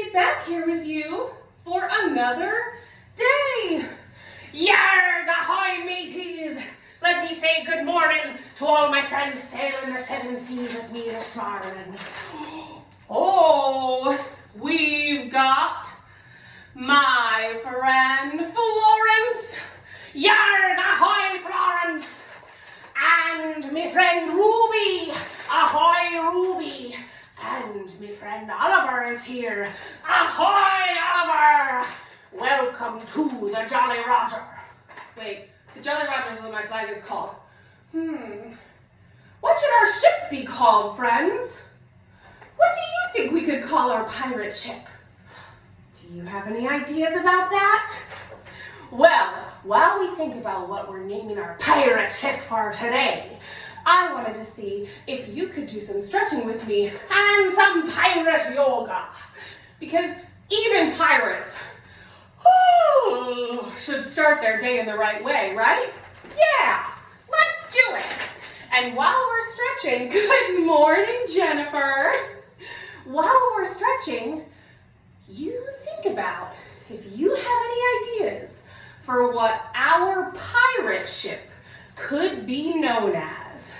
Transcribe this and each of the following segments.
get back here with you for another day. Yarg, ahoy, mateys! Let me say good morning to all my friends sailing the seven seas with me this morning. Oh, we've got my friend Florence. Yarg, ahoy, Florence! And my friend Ruby. Ahoy, Ruby! And my friend Oliver is here. Ahoy, Oliver! Welcome to the Jolly Roger. Wait, the Jolly Roger is what my flag is called. What should our ship be called, friends? What do you think we could call our pirate ship? Do you have any ideas about that? Well, while we think about what we're naming our pirate ship for today, I wanted to see if you could do some stretching with me and some pirate yoga. Because even pirates should start their day in the right way, right? Yeah, let's do it. And while we're stretching, good morning, Jennifer. While we're stretching, you think about if you have any ideas for what our pirate ship could be known as.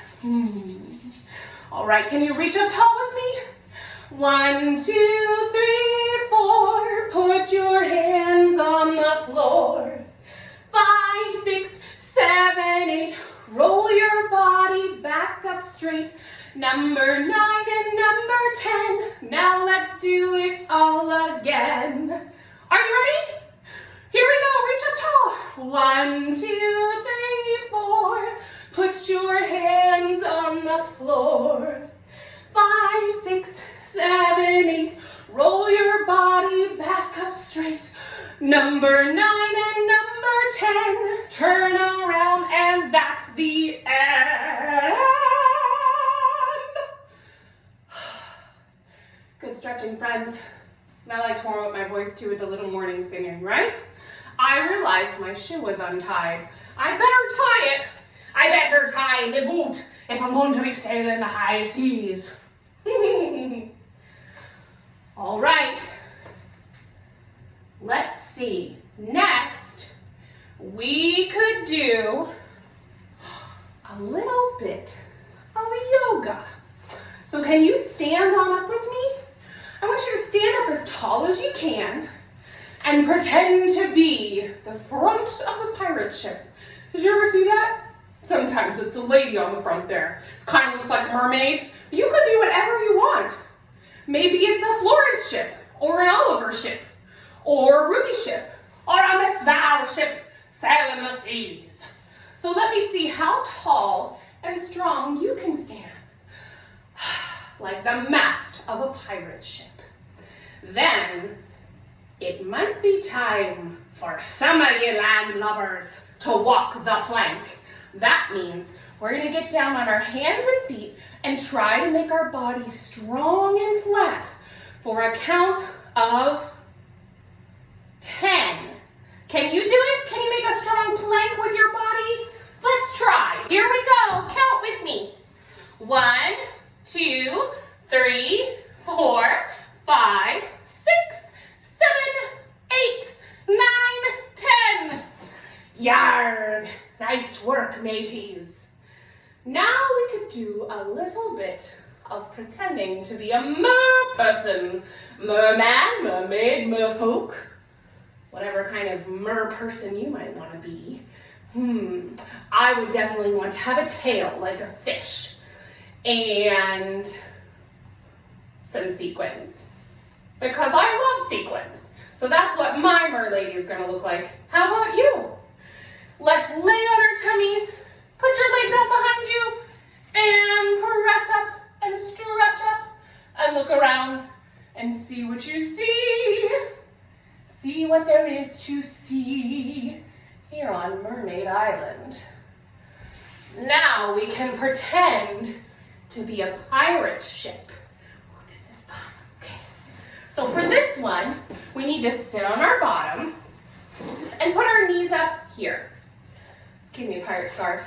All right, can you reach up tall with me? 1, 2, 3, 4. Put your hands on the floor. 5, 6, 7, 8. Roll your body back up straight. Number 9 and number 10. Now let's do it all again. Are you ready? Here we go, reach up tall. 1, 2, 3, 4. Put your hands on the floor. 5, 6, 7, 8. Roll your body back up straight. Number 9 and number 10. Turn around and that's the end. Good stretching, friends. I like to warm up my voice too with a little morning singing, right? I realized my shoe was untied. I better tie it. I better tie my boot if I'm going to be sailing the high seas. All right. Let's see. Next, we could do a little bit of yoga. So can you stand on up with me? I want you to stand up as tall as you can and pretend to be the front of the pirate ship. Did you ever see that? Sometimes it's a lady on the front there. Kind of looks like a mermaid. You could be whatever you want. Maybe it's a Florence ship, or an Oliver ship, or a Ruby ship, or a Miss Val ship sailing the seas. So let me see how tall and strong you can stand. Like the mast of a pirate ship. Then, it might be time for some of you landlubbers to walk the plank. That means we're gonna get down on our hands and feet and try to make our body strong and flat for a count of 10. Can you do it? Can you make a strong plank with your body? Let's try. Here we go. Count with me. 1, 2, 3, 4, 5, 6, 7, 8, 9, 10. Yarg! Nice work, mateys. Now we could do a little bit of pretending to be a mer-person. Merman, mermaid, merfolk. Whatever kind of mer-person you might want to be. I would definitely want to have a tail like a fish. And some sequins. Because I love sequins. So that's what my merlady is going to look like. How about you? Let's lay on our tummies, put your legs out behind you, and press up and stretch up and look around and see what you see. See what there is to see here on Mermaid Island. Now we can pretend to be a pirate ship. Oh, this is fun. Okay. So for this one, we need to sit on our bottom and put our knees up here. Excuse me, pirate scarf.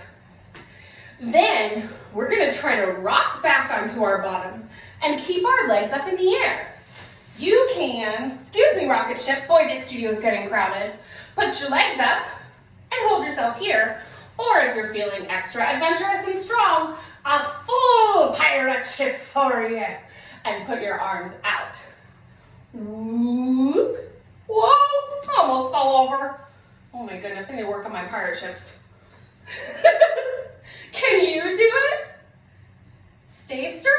Then we're gonna try to rock back onto our bottom and keep our legs up in the air. You can, excuse me, rocket ship, boy, this studio is getting crowded. Put your legs up and hold yourself here. Or if you're feeling extra adventurous and strong, a full pirate ship for you. And put your arms out. Whoop. Whoa, almost fell over. Oh my goodness, I need to work on my pirate ships. Can you do it? Stay strong.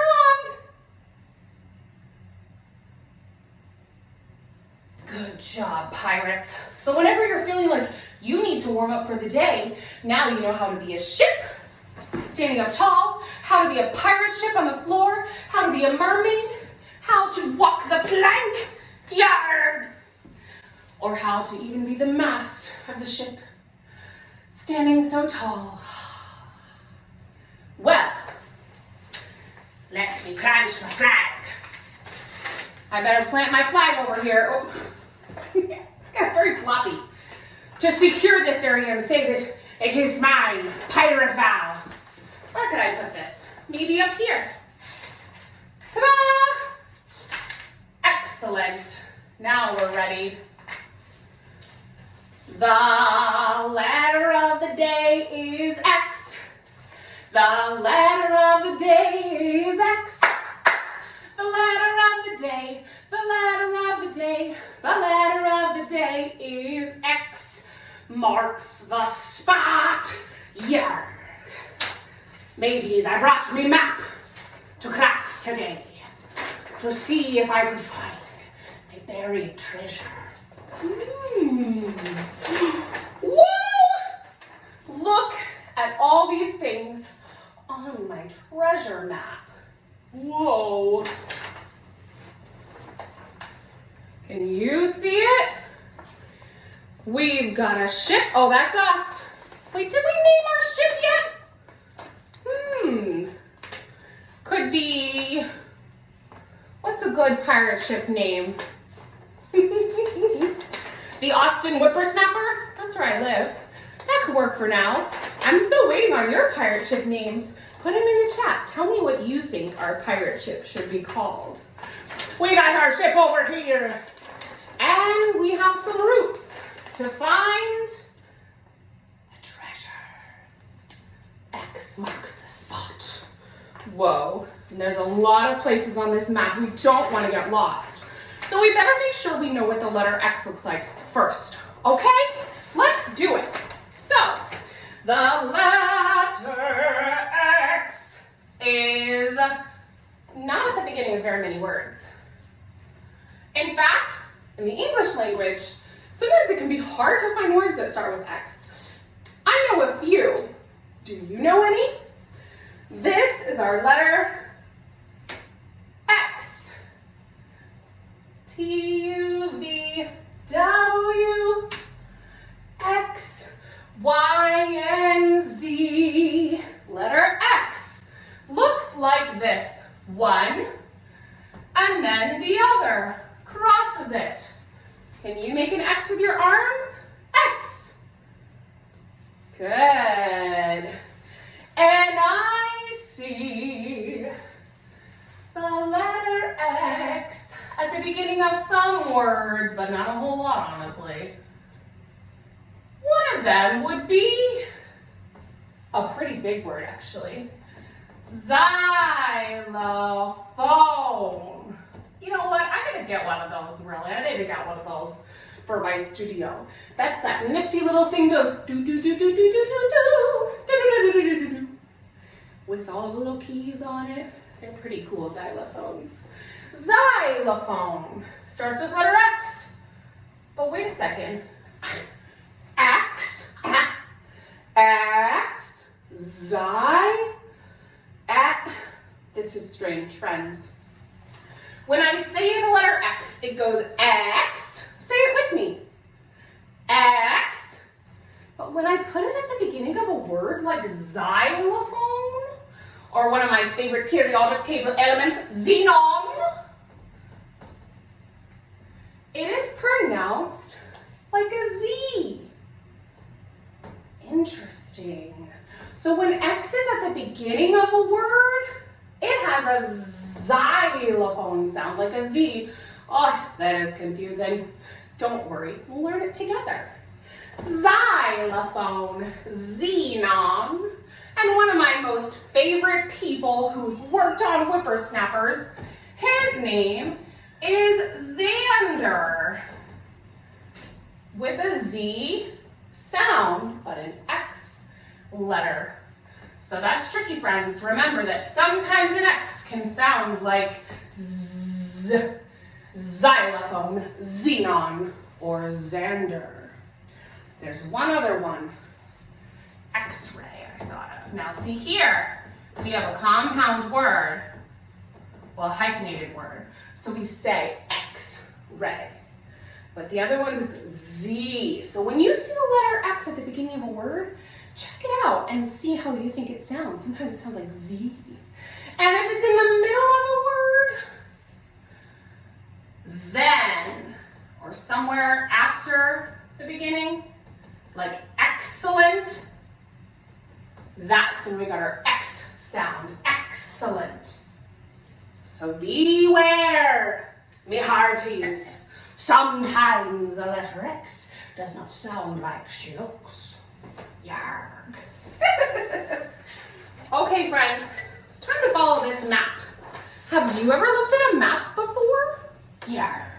Good job, pirates. So whenever you're feeling like you need to warm up for the day, now you know how to be a ship, standing up tall, how to be a pirate ship on the floor, how to be a mermaid, how to walk the plank, yard, or how to even be the mast of the ship, standing so tall. Well, let me plant my flag. I better plant my flag over here. Oh. It's got very floppy. To secure this area and say that it is mine, pirate vow. Where could I put this? Maybe up here. Ta-da! Excellent. Now we're ready. The letter of the day is X. The letter of the day is X. The letter of the day, the letter of the day, the letter of the day is X. Marks the spot. Yarg. Mateys, I brought me map to class today to see if I could find a buried treasure. Whoa! Look at all these things on my treasure map. Whoa. Can you see it? We've got a ship. Oh, that's us. Wait, did we name our ship yet? Could be, what's a good pirate ship name? The Austin Whippersnapper? That's where I live. That could work for now. I'm still waiting on your pirate ship names. Put them in the chat. Tell me what you think our pirate ship should be called. We got our ship over here. And we have some roots to find a treasure. X marks the spot. Whoa. And there's a lot of places on this map we don't want to get lost. So we better make sure we know what the letter X looks like first. Okay? Let's do it. So, the letter X is not at the beginning of very many words. In fact, in the English language, sometimes it can be hard to find words that start with X. I know a few. Do you know any? This is our letter X. T-U-V-W X Y-N-Z. Letter X looks like this. One, and then the other. Crosses it. Can you make an X with your arms? X. Good. And I see the letter X at the beginning of some words, but not a whole lot, honestly. One of them would be a pretty big word, actually. Xylophone. You know what? I gotta get one of those, really. I need to get one of those for my studio. That's that nifty little thing goes do do do do do do do do do do do do do with all the little keys on it. They're pretty cool xylophones. Xylophone starts with letter X. But wait a second. X, X, Xy, This is strange, friends. When I say the letter X, it goes X. Say it with me. X. But when I put it at the beginning of a word like xylophone, or one of my favorite periodic table elements, xenon, it is pronounced like a Z. Interesting. So when X is at the beginning of a word, it has a xylophone sound, like a Z. Oh, that is confusing. Don't worry, we'll learn it together. Xylophone, xenon, and one of my most favorite people who's worked on Whippersnappers, his name is Xander. With a Z sound, but an X letter. So that's tricky, friends. Remember that sometimes an X can sound like Z, xylophone, xenon, or Xander. There's one other one, X-ray, I thought of. Now see here, we have a compound word, well, a hyphenated word. So we say X-ray. But the other one's it's Z. So when you see the letter X at the beginning of a word, check it out and see how you think it sounds. Sometimes it sounds like Z. And if it's in the middle of a word, then, or somewhere after the beginning, like excellent, that's when we got our X sound, excellent. So beware, me hearties. Sometimes the letter X does not sound like she looks. Yarg. Okay, friends, it's time to follow this map. Have you ever looked at a map before? Yarg.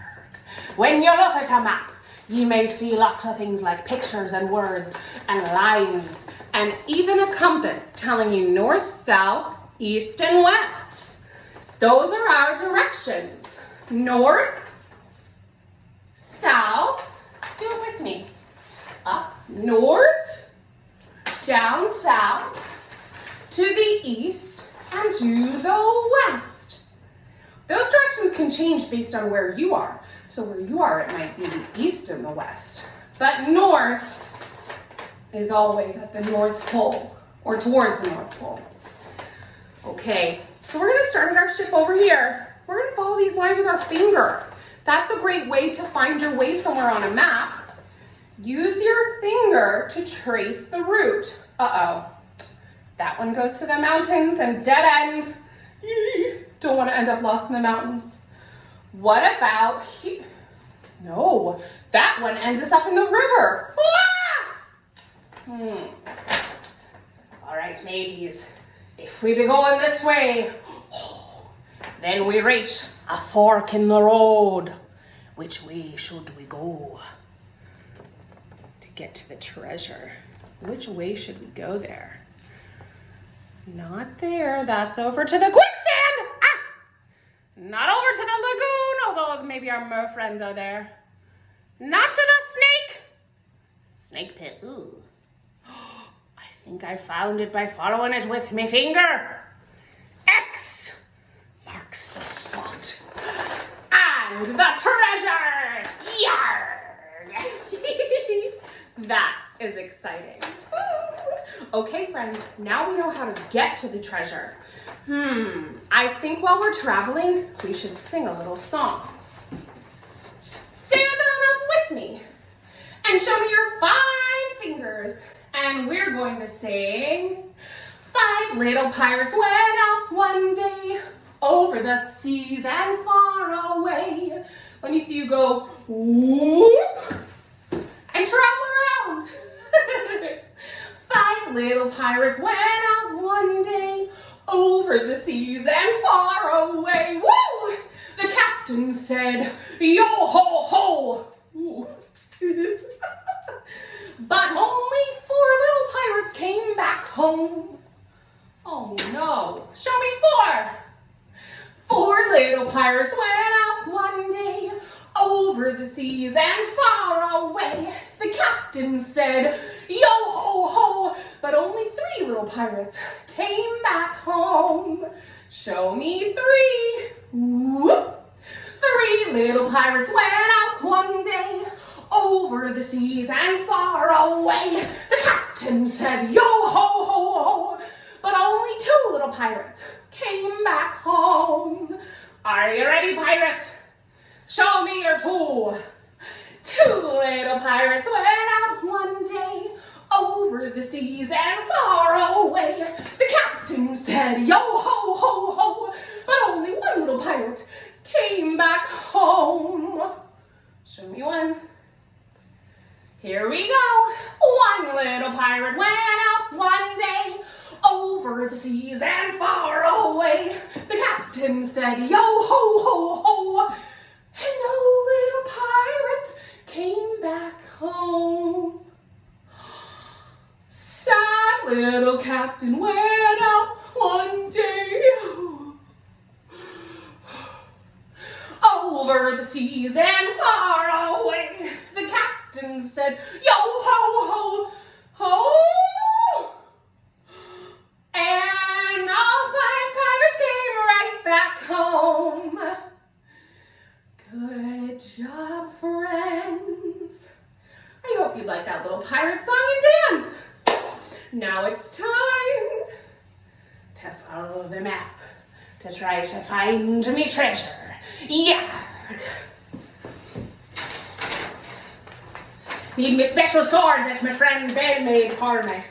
When you look at a map, you may see lots of things like pictures and words and lines and even a compass telling you north, south, east, and west. Those are our directions. North, south, do it with me. Up north, down south, to the east, and to the west. Those directions can change based on where you are. So where you are, it might be the east and the west. But north is always at the North Pole, or towards the North Pole. Okay, so we're gonna start at our ship over here. We're gonna follow these lines with our finger. That's a great way to find your way somewhere on a map. Use your finger to trace the route. Uh-oh, that one goes to the mountains and dead ends. Yee. Don't want to end up lost in the mountains. What about here? No, that one ends us up in the river. Ah! All right, mateys, if we be going this way, then we reach a fork in the road. Which way should we go to get to the treasure? Which way should we go there? Not there, that's over to the quicksand. Ah! Not over to the lagoon, although maybe our mer friends are there. Not to the snake pit. Ooh. I think I found it by following it with my finger. X marks the spot. And the treasure! Yarg! That is exciting. Okay, friends, now we know how to get to the treasure. I think while we're traveling, we should sing a little song. Stand on up with me and show me your 5 fingers. And we're going to sing, 5 little pirates went out one day over the seas and far away. Let me see you go, whoop, and travel around. 5 little pirates went out one day over the seas and far away. Woo! The captain said, yo ho ho. Ooh. But only 4 little pirates came back home. Oh no, show me 4. 4 little pirates went out one day over the seas and far away. The captain said, yo ho ho, but only 3 little pirates came back home. Show me 3. Whoop. 3 little pirates went out one day over the seas and far away. The captain said, yo ho ho ho, but only 2 little pirates came back home. Are you ready, pirates? Show me your 2. 2 little pirates went out one day over the seas and far away. The captain said, yo ho ho ho, but only 1 little pirate came back home. Show me one. Here we go. One little pirate went out one day over the seas and far away. The captain said, yo ho ho ho, and no little pirates came back home. Sad little captain went out one day over the seas and far away. The captain said, yo ho ho ho, and all 5 pirates came right back home. Good job, friends. I hope you like that little pirate song and dance. Now it's time to follow the map to try to find me treasure. Yeah. Need me special sword that my friend Ben made for me.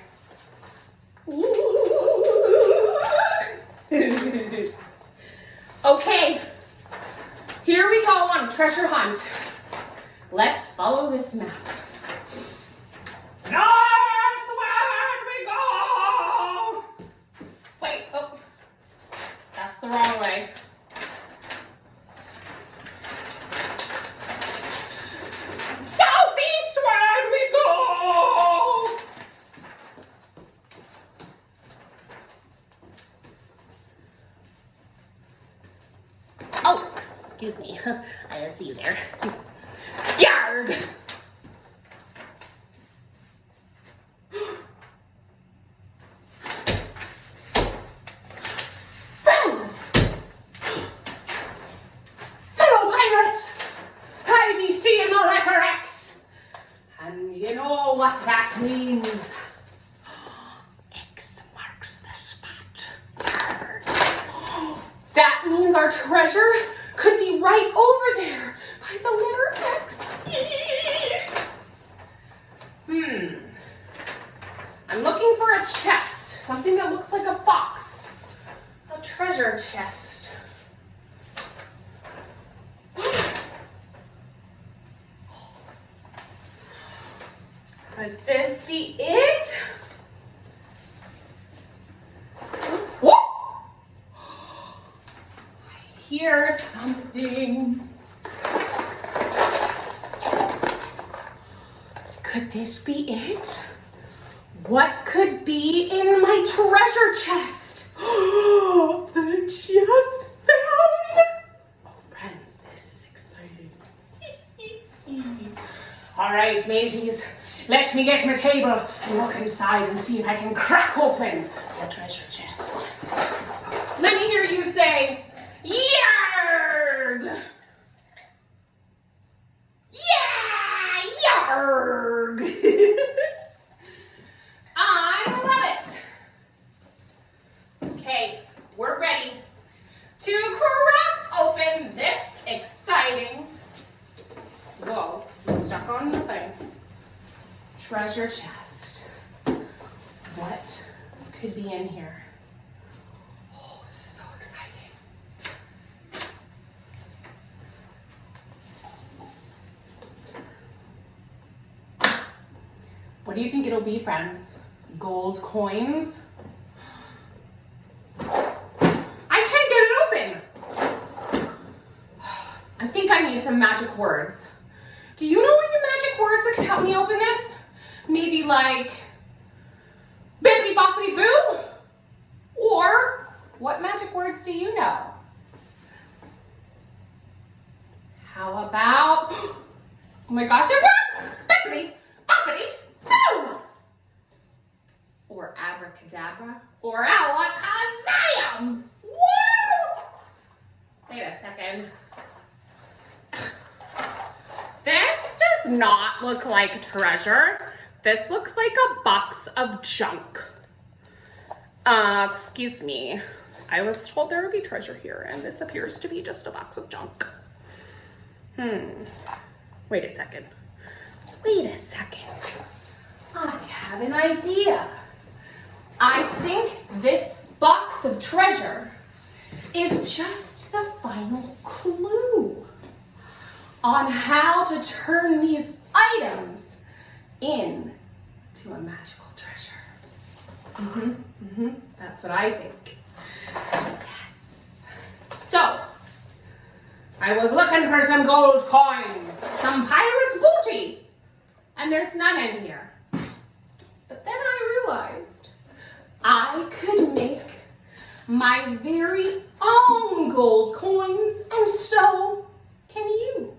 Okay, here we go on a treasure hunt. Let's follow this map. Northward we go! Wait, oh, that's the wrong way. Southeastward we go! Oh, excuse me. I didn't see you there. Yarg! Friends! Fellow pirates! I be seeing the letter X. And you know what that means. X marks the spot. Yarg. That means our treasure could be right over there by the letter X. I'm looking for a chest, something that looks like a box. A treasure chest. Could this be it? Whoa! I hear something. Could this be it? What could be in my treasure chest? The chest found! Oh, friends, this is exciting. All right, mateys, let me get my table and look inside and see if I can crack open the treasure chest. Let me hear you say, yarg! Yeah, yarg! I love it. Okay, we're ready to crack open this exciting, whoa, it's stuck on the thing, treasure chest. What could be in here? Oh, this is so exciting. What do you think it'll be, friends? Gold coins? I can't get it open. I think I need some magic words. Do you know any magic words that can help me open this? Maybe like bippity boppity boo? Or what magic words do you know? How about, oh my gosh, it worked! Bippity boppity boo! Or abracadabra, or alakazam! Woo! Wait a second. This does not look like treasure. This looks like a box of junk. Excuse me. I was told there would be treasure here, and this appears to be just a box of junk. Wait a second. Wait a second. I have an idea. I think this box of treasure is just the final clue on how to turn these items into a magical treasure. That's what I think. Yes. So, I was looking for some gold coins, some pirate's booty, and there's none in here. But then I realized I could make my very own gold coins, and so can you.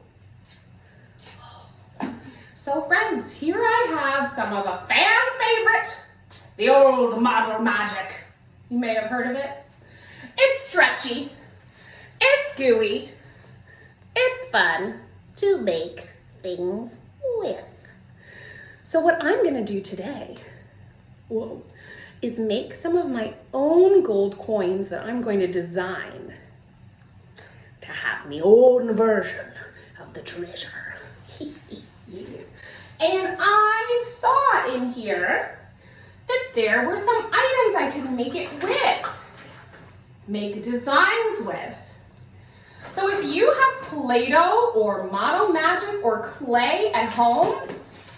So friends, here I have some of a fan favorite, the old model magic. You may have heard of it. It's stretchy, it's gooey, it's fun to make things with. So what I'm gonna do today, is make some of my own gold coins that I'm going to design to have my own version of the treasure. And I saw in here that there were some items I could make it with, make designs with. So if you have Play-Doh or Model Magic or clay at home,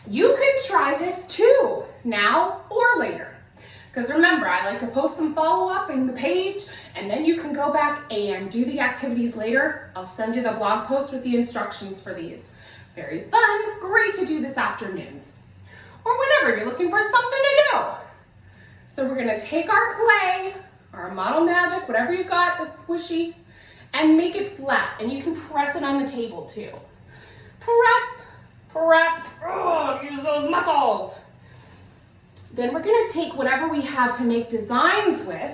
you could try this too, now or later. Because remember, I like to post some follow-up in the page, and then you can go back and do the activities later. I'll send you the blog post with the instructions for these. Very fun, great to do this afternoon. Or whenever you're looking for something to do. So we're gonna take our clay, our Model Magic, whatever you got that's squishy, and make it flat. And you can press it on the table too. Press, use those muscles. Then we're gonna take whatever we have to make designs with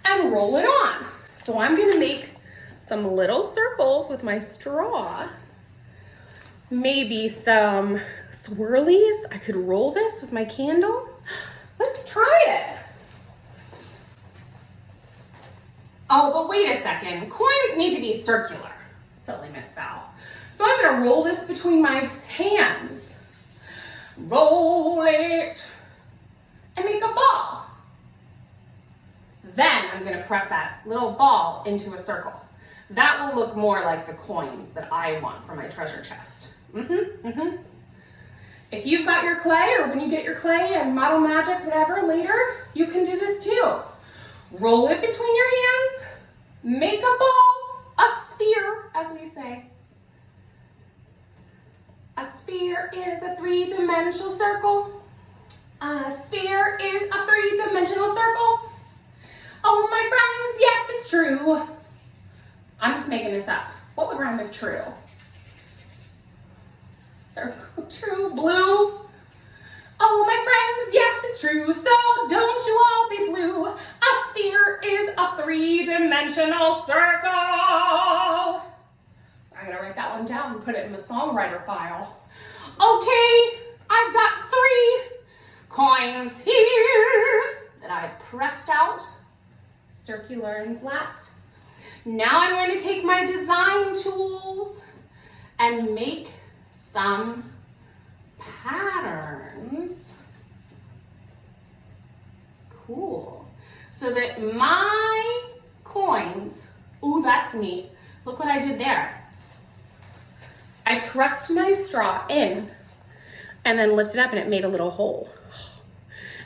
and roll it on. So I'm gonna make some little circles with my straw, maybe some swirlies. I could roll this with my candle. Let's try it. Oh, but wait a second. Coins need to be circular. Silly Miss Val. So I'm gonna roll this between my hands. Roll it. And make a ball. Then I'm gonna press that little ball into a circle. That will look more like the coins that I want for my treasure chest. If you've got your clay, or when you get your clay and Model Magic, whatever, later, you can do this too. Roll it between your hands, make a ball, a sphere, as we say. A sphere is a three-dimensional circle. A sphere is a three-dimensional circle. Oh, my friends, yes, it's true. I'm just making this up. What would rhyme with true? Circle, true, blue. Oh, my friends, yes, it's true. So don't you all be blue. A sphere is a three-dimensional circle. I gotta write that one down and put it in the songwriter file. Okay, I've got 3 coins here that I've pressed out, circular and flat. Now I'm going to take my design tools and make some patterns. Cool. So that my coins, ooh, that's neat. Look what I did there. I pressed my straw in and then lifted up and it made a little hole.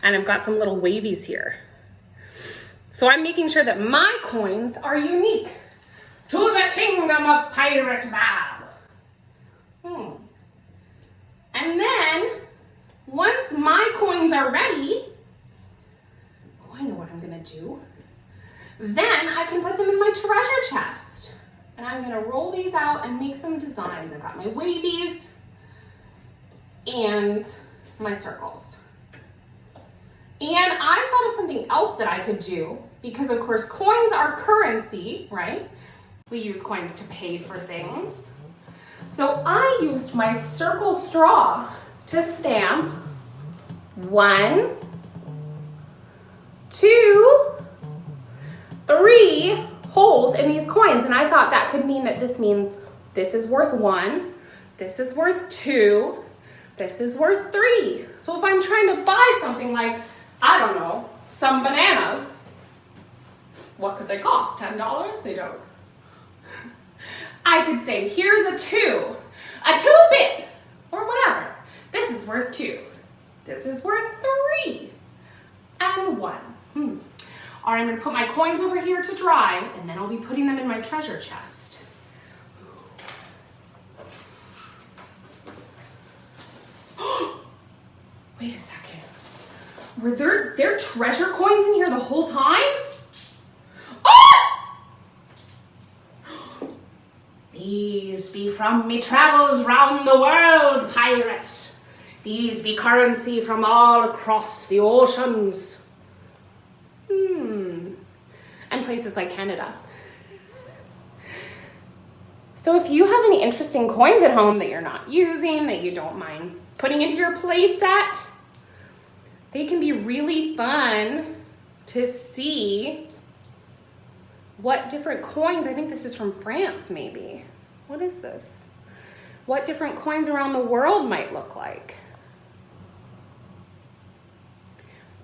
And I've got some little wavies here. So I'm making sure that my coins are unique to the kingdom of Pirate Val. And then, once my coins are ready, I know what I'm gonna do. Then I can put them in my treasure chest. And I'm gonna roll these out and make some designs. I've got my wavies and my circles. And I thought of something else that I could do, because of course coins are currency, right? We use coins to pay for things. So I used my circle straw to stamp 1, 2, 3 holes in these coins. And I thought that could mean that this means this is worth 1, this is worth 2, this is worth 3. So if I'm trying to buy something like, I don't know, some bananas, what could they cost? $10? They don't. I could say, here's a 2-bit, or whatever. This is worth 2. This is worth 3, and 1. All right, I'm gonna put my coins over here to dry, and then I'll be putting them in my treasure chest. Wait a second. Were there treasure coins in here the whole time? Oh! These be from me travels round the world, pirates. These be currency from all across the oceans. And places like Canada. So if you have any interesting coins at home that you're not using, that you don't mind putting into your play set, they can be really fun to see what different coins, I think this is from France maybe. What is this? What different coins around the world might look like.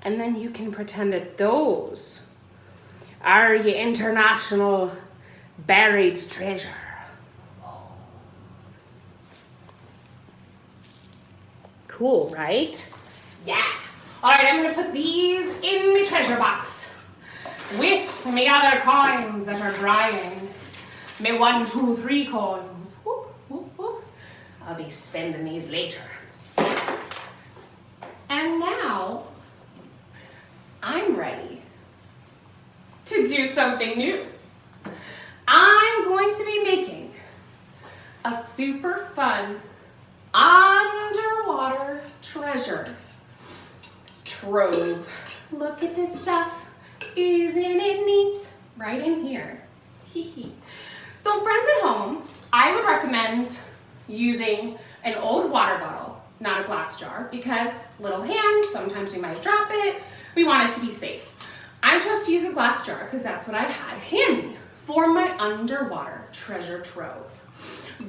And then you can pretend that those are your international buried treasure. Cool, right? Yeah. All right, I'm gonna put these in my treasure box with my other coins that are drying. My 1, 2, 3 coins. Whoop, whoop, whoop. I'll be spending these later. And now, I'm ready to do something new. I'm going to be making a super fun underwater treasure trove. Look at this stuff. Isn't it neat? Right in here. So friends at home, I would recommend using an old water bottle, not a glass jar, because little hands, sometimes we might drop it. We want it to be safe. I chose to use a glass jar because that's what I had handy for my underwater treasure trove.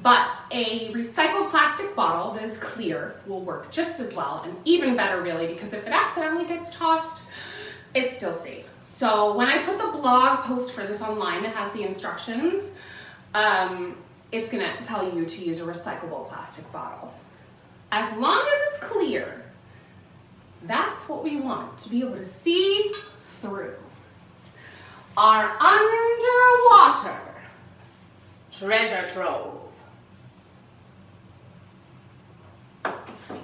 But a recycled plastic bottle that is clear will work just as well, and even better really, because if it accidentally gets tossed, it's still safe. So when I put the blog post for this online that has the instructions, it's gonna tell you to use a recyclable plastic bottle. As long as it's clear, that's what we want, to be able to see through. Our underwater treasure trove.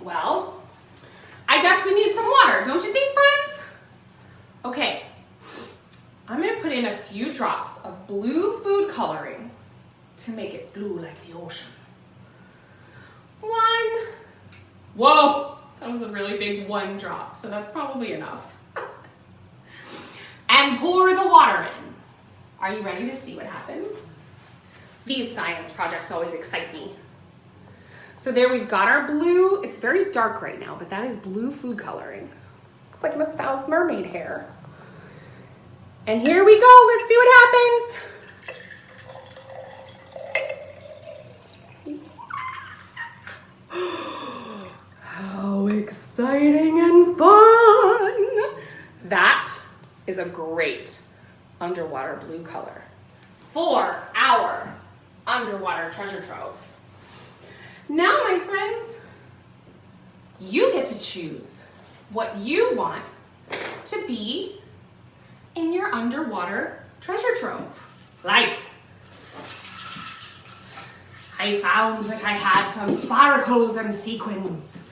Well, I guess we need some water, don't you think, friends? Okay, I'm gonna put in a few drops of blue food coloring to make it blue like the ocean. 1. Whoa, that was a really big 1 drop, so that's probably enough. And pour the water in. Are you ready to see what happens? These science projects always excite me. So there we've got our blue. It's very dark right now, but that is blue food coloring. Looks like Miss Val's mermaid hair. And here we go. Let's see what happens. How exciting and fun. That is a great underwater blue color for our underwater treasure troves. Now, my friends, you get to choose what you want to be in your underwater treasure trove. Like, I found that I had some sparkles and sequins,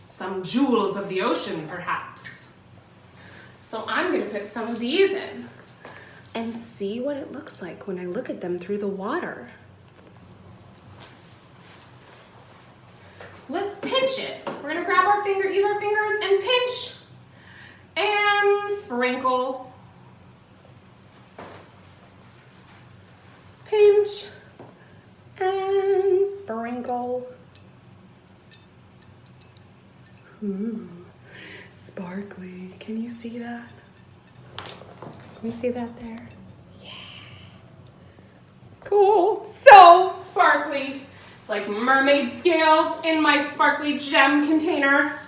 some jewels of the ocean, perhaps. So I'm gonna put some of these in and see what it looks like when I look at them through the water. Let's pinch it. We're gonna grab our finger, use our fingers and pinch and sprinkle. Pinch and sprinkle. Ooh, sparkly. Can you see that? Can you see that there? Yeah. Cool. So sparkly. It's like mermaid scales in my sparkly gem container.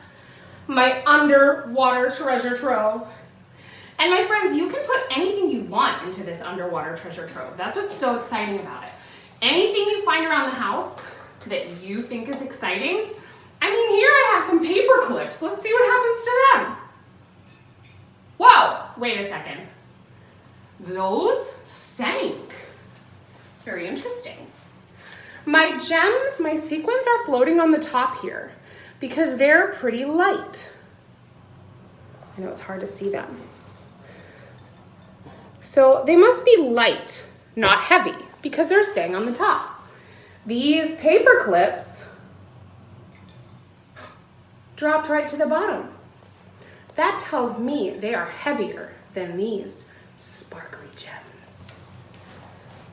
My underwater treasure trove. And my friends, you can put anything you want into this underwater treasure trove. That's what's so exciting about it. anything you find around the house that you think is exciting. I mean, here I have some paper clips. Let's see what happens to them. Whoa, wait a second. Those sank. It's very interesting. My gems, my sequins are floating on the top here because they're pretty light. I know it's hard to see them. So they must be light, not heavy, because they're staying on the top. These paper clips dropped right to the bottom. That tells me they are heavier than these sparkly gems.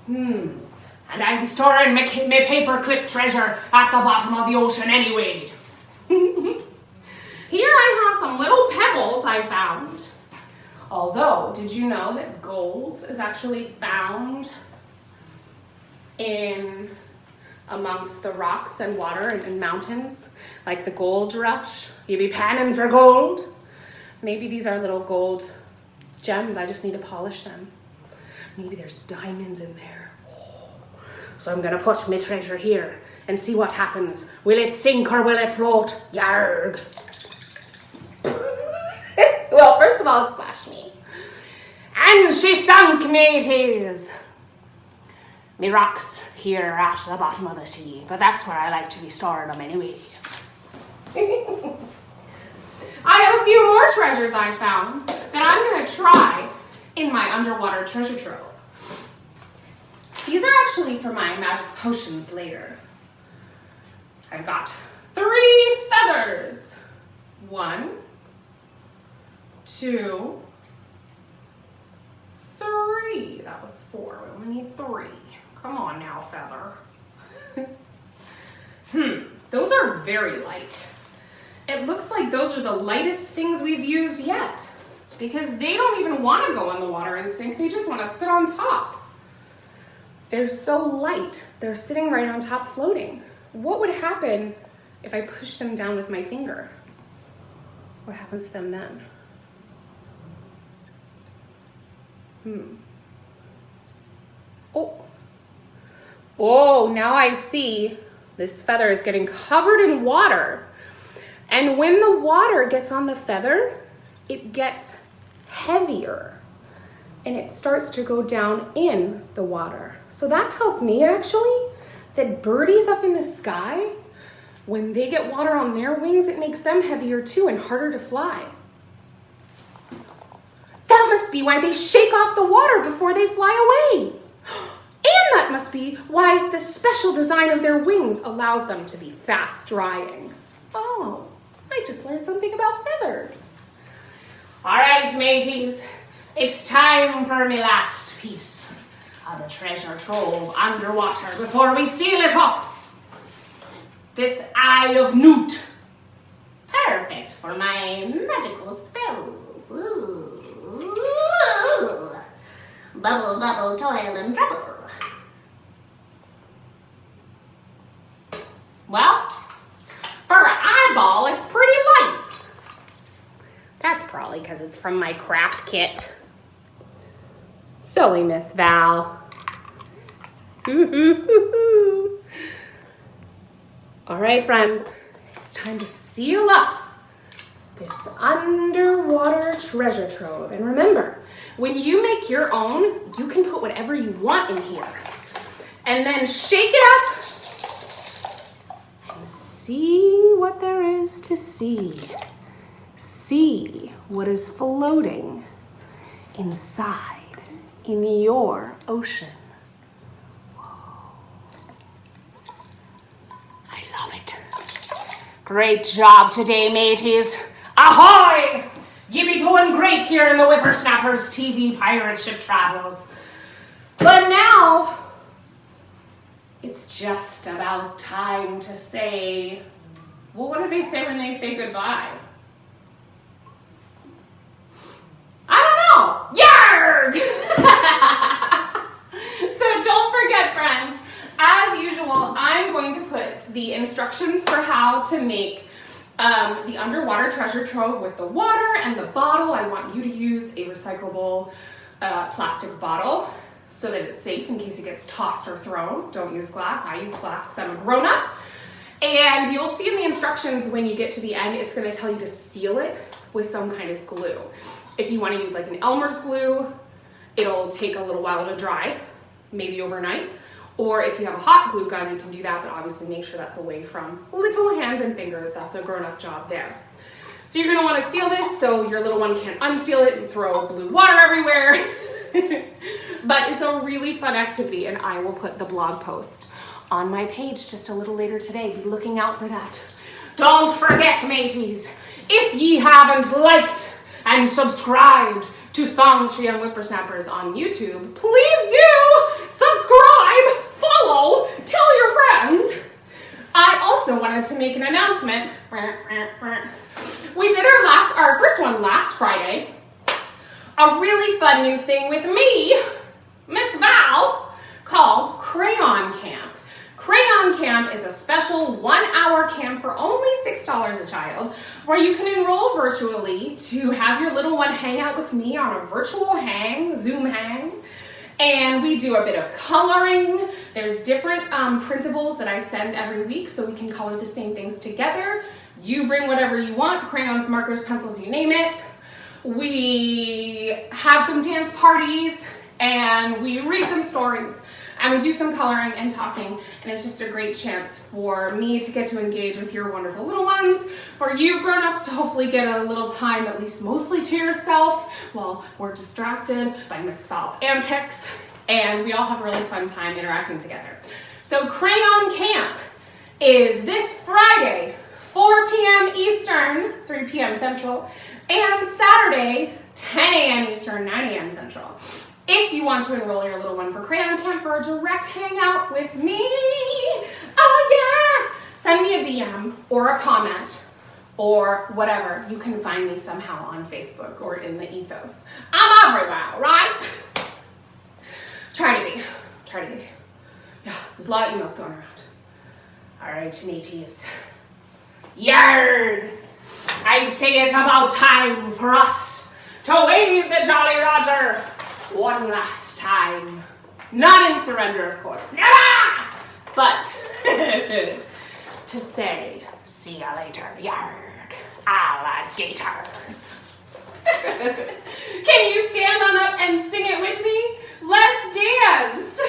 And I'd be storing my paper clip treasure at the bottom of the ocean anyway. Here I have some little pebbles I found. Although, did you know that gold is actually found in amongst the rocks and water and mountains, like the gold rush? You be panning for gold. Maybe these are little gold gems. I just need to polish them. Maybe there's diamonds in there. So I'm gonna put my treasure here and see what happens. Will it sink or will it float? Yarg. Well, first of all, it splashed me. And she sunk, mateys. Me rocks here at the bottom of the sea, but that's where I like to be storing them anyway. I have a few more treasures I found that I'm gonna try in my underwater treasure trove. These are actually for my magic potions later. I've got 3 feathers. 1, 2, 3. That was 4. We only need 3. Come on now, feather. Those are very light. It looks like those are the lightest things we've used yet because they don't even want to go in the water and sink. They just want to sit on top. They're so light. They're sitting right on top floating. What would happen if I push them down with my finger? What happens to them then? Oh, now I see this feather is getting covered in water. And when the water gets on the feather, it gets heavier and it starts to go down in the water. So that tells me actually that birdies up in the sky, when they get water on their wings, it makes them heavier too and harder to fly. That must be why they shake off the water before they fly away. And that must be why the special design of their wings allows them to be fast drying. Oh, I just learned something about feathers. All right, mateys, it's time for my last piece of the treasure trove underwater before we seal it up. This eye of newt. Perfect for my magical spells. Ooh. Bubble, bubble, toil and trouble. Well, for an eyeball, it's pretty light. That's probably because it's from my craft kit. Silly Miss Val. All right, friends, it's time to seal up this underwater treasure trove. And remember, when you make your own, you can put whatever you want in here. And then shake it up and see what there is to see. See what is floating inside in your ocean. I love it. Great job today, mateys. Ahoy! You be doing great here in the Whippersnappers TV pirate ship travels. But now, it's just about time to say, well, what do they say when they say goodbye? I don't know. Yarg! So don't forget, friends, as usual, I'm going to put the instructions for how to make the underwater treasure trove with the water and the bottle. I want you to use a recyclable plastic bottle so that it's safe in case it gets tossed or thrown. Don't use glass. I use glass because I'm a grown-up. And you'll see in the instructions when you get to the end, it's going to tell you to seal it with some kind of glue. If you want to use like an Elmer's glue, it'll take a little while to dry, maybe overnight. Or if you have a hot glue gun, you can do that, but obviously make sure that's away from little hands and fingers. That's a grown-up job there. So you're going to want to seal this so your little one can't unseal it and throw blue water everywhere. But it's a really fun activity, and I will put the blog post on my page just a little later today. Be looking out for that. Don't forget, mateys, if ye haven't liked and subscribed to Songs for Young Whippersnappers on YouTube, please do subscribe, follow, tell your friends. I also wanted to make an announcement. We did our first one last Friday. A really fun new thing with me, Miss Val, called Crayon Camp. Crayon Camp is a special 1-hour camp for only $6 a child, where you can enroll virtually to have your little one hang out with me on a virtual hang, Zoom hang. And we do a bit of coloring. There's different printables that I send every week so we can color the same things together. You bring whatever you want, crayons, markers, pencils, you name it. We have some dance parties and we read some stories and we do some coloring and talking, and it's just a great chance for me to get to engage with your wonderful little ones, for you grown-ups to hopefully get a little time, at least mostly to yourself, while we're distracted by Miss Val's antics, and we all have a really fun time interacting together. So Crayon Camp is this Friday, 4 p.m. Eastern, 3 p.m. Central, and Saturday, 10 a.m. Eastern, 9 a.m. Central. If you want to enroll your little one for Crayon Camp for a direct hangout with me, oh yeah, send me a DM or a comment or whatever. You can find me somehow on Facebook or in the ethos. I'm everywhere, right? Try to be. Yeah, there's a lot of emails going around. All right, mateys. Yard! I say it's about time for us to wave the Jolly Roger one last time. Not in surrender, of course. Never! But to say, see ya later, yard, alligators. Can you stand on up and sing it with me? Let's dance!